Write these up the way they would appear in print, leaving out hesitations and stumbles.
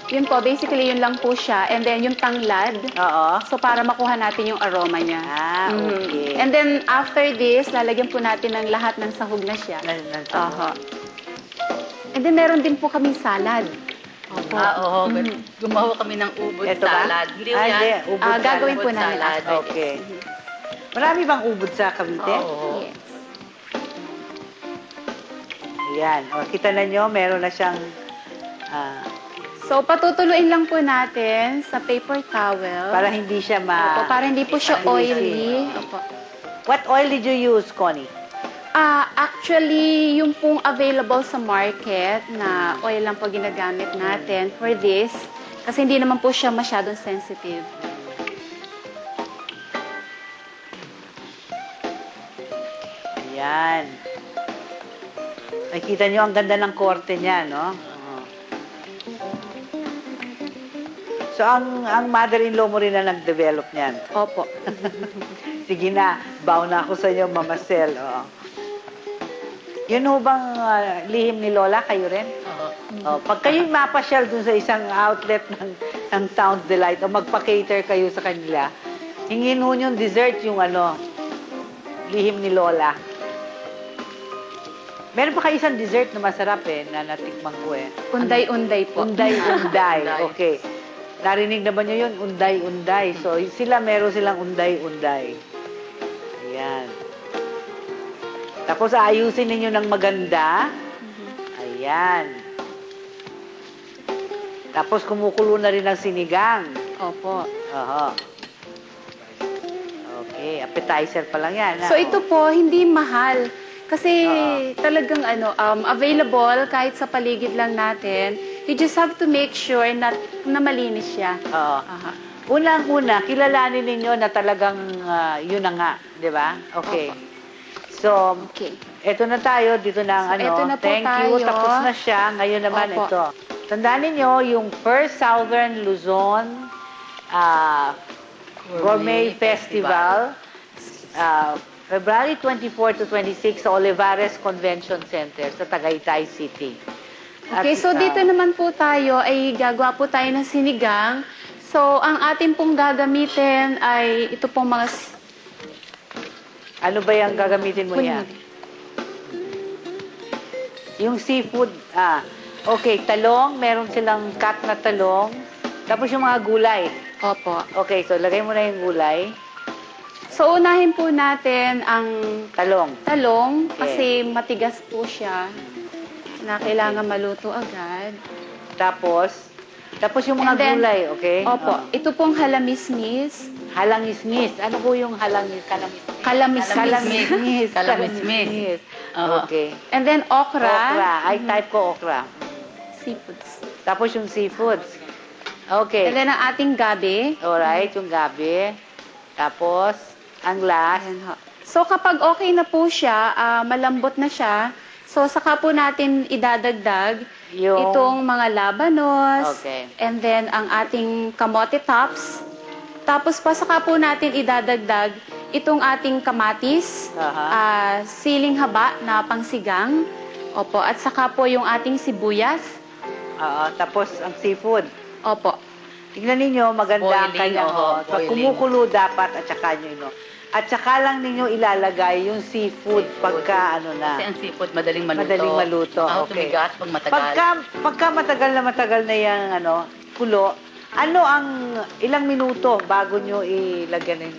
Yun po, basically yun lang po siya. And then yung tanglad. Oo. So para makuha natin yung aroma niya. Okay. And then after this, lalagyan po natin ng lahat ng sahog na siya. Oho. And then meron din po kaming salad. Opo. Oo. Gumawa kami ng ubod Ito ba? salad. Hindi Ah, yan. hindi. Ubod salad. Gagawin po Ubod namin salad. after Okay. this. Marami bang ubod sa Cavite? Oo. Yes. Ayan. O, kita na nyo, meron na siyang... So patutuluin lang po natin sa paper towel. para hindi siya Opo, para hindi po siya oily. Oily. Opo. What oil did you use, Connie? Actually, yung pong available sa market na oil lang po ginagamit natin for this. Kasi hindi naman po siya masyadong sensitive. Ayan. Nakikita nyo, ang ganda ng korte niya, no? So, ang mother-in-law mo rin na nag-develop niyan. Opo. Sige na, bow na ako sa inyo, Mama Sel. Oo. Yun ho bang lihim ni Lola? Kayo rin? Oo. Oh, pag kayo mapasyal dun sa isang outlet ng Sound Delight o magpa-cater kayo sa kanila, hingin ho yung dessert yung lihim ni Lola. Meron pa kayo isang dessert na masarap na natikman ko Unday-unday po. Unday-unday. Okay. Narinig naman nyo yun, unday-unday. So, meron silang unday-unday. Ayan. Tapos, ayusin ninyo ng maganda. Ayan. Tapos, kumukulo na rin ang sinigang. Opo. Oho. Okay, appetizer pa lang yan. So ito po, hindi mahal. Kasi talagang available kahit sa paligid lang natin. You just have to make sure na malinis siya. Oo. Aha. Unang-una, kilalanin ninyo na talagang yun na nga. Di ba? Okay. So, Okay. eto na tayo. Dito na ang So, eto na po Thank you. tayo. Tapos na siya. Ngayon naman Opo. ito. Tandaan ninyo, yung First Southern Luzon Gourmet Festival. February 24 to 26 sa Olivares Convention Center sa Tagaytay City. Okay, so dito naman po tayo ay gagawa po tayo ng sinigang. So, ang atin pong gagamitin ay ito pong mga... Ano ba yung gagamitin mo yan? Yung seafood, okay, talong, meron silang cut na talong. Tapos yung mga gulay. Opo. Okay, so lagay mo na yung gulay. So, unahin po natin ang Talong. talong Okay. kasi matigas po siya na kailangan maluto agad. Tapos yung mga And then, gulay, okay? Opo. Oh. Ito pong halamismis. Halangis-ngis. Ano po yung halangis? Kalamismis. Kalamismis. Kalamismis. Oo. Okay. And then okra. Okra. I type ko okra. Seafoods. Tapos yung seafoods. Okay. And then ang ating gabi. Alright, yung gabi. Tapos, ang last. Ayan ho. So kapag okay na po siya, malambot na siya, so saka po natin idadagdag Yung- itong mga labanos, Okay. and then ang ating kamote tops. Tapos pa saka po natin idadagdag itong ating kamatis, siling haba na pangsigang. Opo, at saka po yung ating sibuyas. Tapos, ang seafood. Opo. Tingnan ninyo, maganda ang Boiling, kanya. Pag boiling. kumukulo dapat, at saka nyo, At saka lang ninyo ilalagay yung seafood pagka na. Kasi ang seafood madaling maluto. Madaling maluto, Ako okay. tumigas pag matagal. Pagka matagal na yung kulo, ang ilang minuto bago nyo ilagyan ng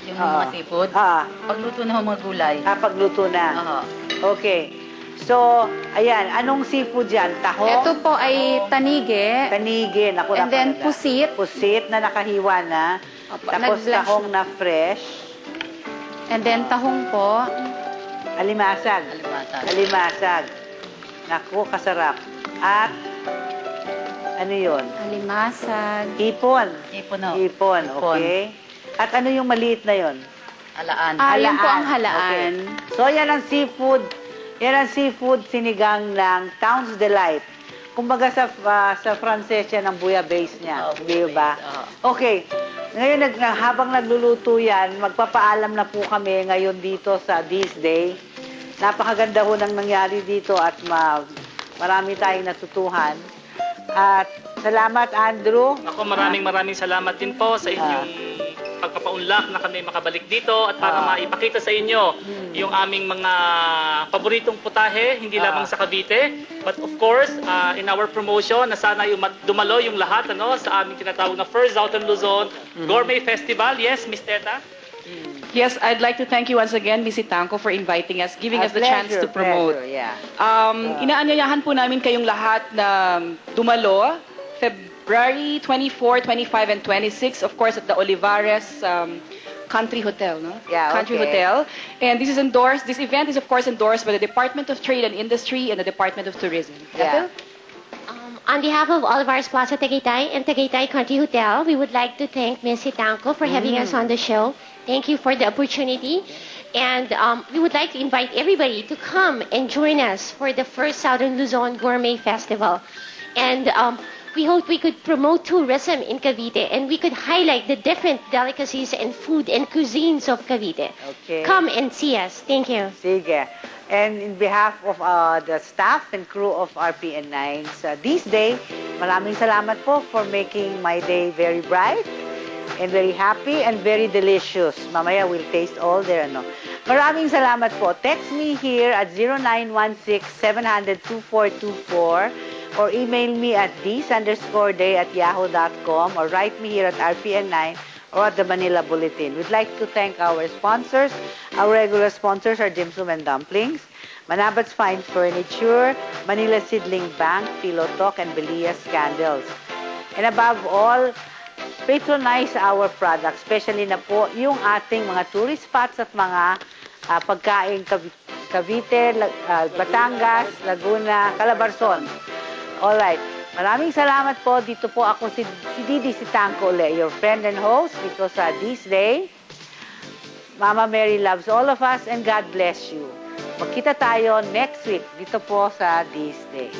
Yung mga seafood. Pagluto na mga gulay. Pagluto na. Oo. Okay. So, ayan, anong seafood yan? Tahong? Ito po ay tanige. Tanige. Naku, And then napakaganda. pusit. Pusit na nakahiwa na. Opo, Tapos nag-blanch tahong na fresh. And then tahong po. Alimasag. Alimasag. Alimasag. Naku, kasarap. At, ano yun? Alimasag. Hipon. Hipon, no? Hipon, Hipon. okay. At ano yung maliit na yun? Halaan. Yun po ang halaan. Okay. So, yan ang seafood. Yan ang seafood sinigang ng Town's Delight. Kumbaga sa Frances yan ang bouillabaisse niya. Di ba? Okay. Ngayon, habang nagluluto yan, magpapaalam na po kami ngayon dito sa This Day. Napakaganda ho nang nangyari dito at marami tayong natutuhan. At salamat, Andrew. Ako maraming salamat din po sa inyong pagpapaunlak na kami makabalik dito at para maipakita sa inyo yung aming mga paboritong putahe, hindi lamang sa Cavite, but of course, in our promotion, na sana yung dumalo yung lahat sa aming tinatawag na First Southern Luzon Gourmet Festival. Yes, Miss Teta? Yes, I'd like to thank you once again, Miss Tanco, for inviting us, giving us the chance to promote. Yeah. Inaanyayahan po namin kayong lahat na dumalo, February 24, 25, and 26, of course, at the Olivares Country Hotel, no? Yeah, Country okay. Hotel. And this event is, of course, endorsed by the Department of Trade and Industry and the Department of Tourism. Yeah. Ethel? On behalf of Olivares Plaza Tagaytay and Tagaytay Country Hotel, we would like to thank Ms. Hitanco for having us on the show. Thank you for the opportunity. And we would like to invite everybody to come and join us for the first Southern Luzon Gourmet Festival. And we hope we could promote tourism in Cavite and we could highlight the different delicacies and food and cuisines of Cavite. Okay. Come and see us. Thank you. Sige. And in behalf of the staff and crew of RPN9's this day, maraming salamat po for making my day very bright and very happy and very delicious. Mamaya we'll taste all their Maraming salamat po. Text me here at 0916-700-2424 or email me at dis_day@yahoo.com or write me here at RPN9 or at the Manila Bulletin. We'd like to thank our sponsors. Our regular sponsors are Dim Sum and Dumplings, Manabat's Fine Furniture, Manila Seedling Bank, Pillow Talk, and Belias Candles. And above all, patronize our products, especially na po yung ating mga tourist spots at mga pagkain Cavite, Batangas, Laguna, Calabarzon. Alright. Maraming salamat po. Dito po ako si Didi Tanco uli, your friend and host dito sa This Day. Mama Mary loves all of us and God bless you. Magkita tayo next week dito po sa This Day.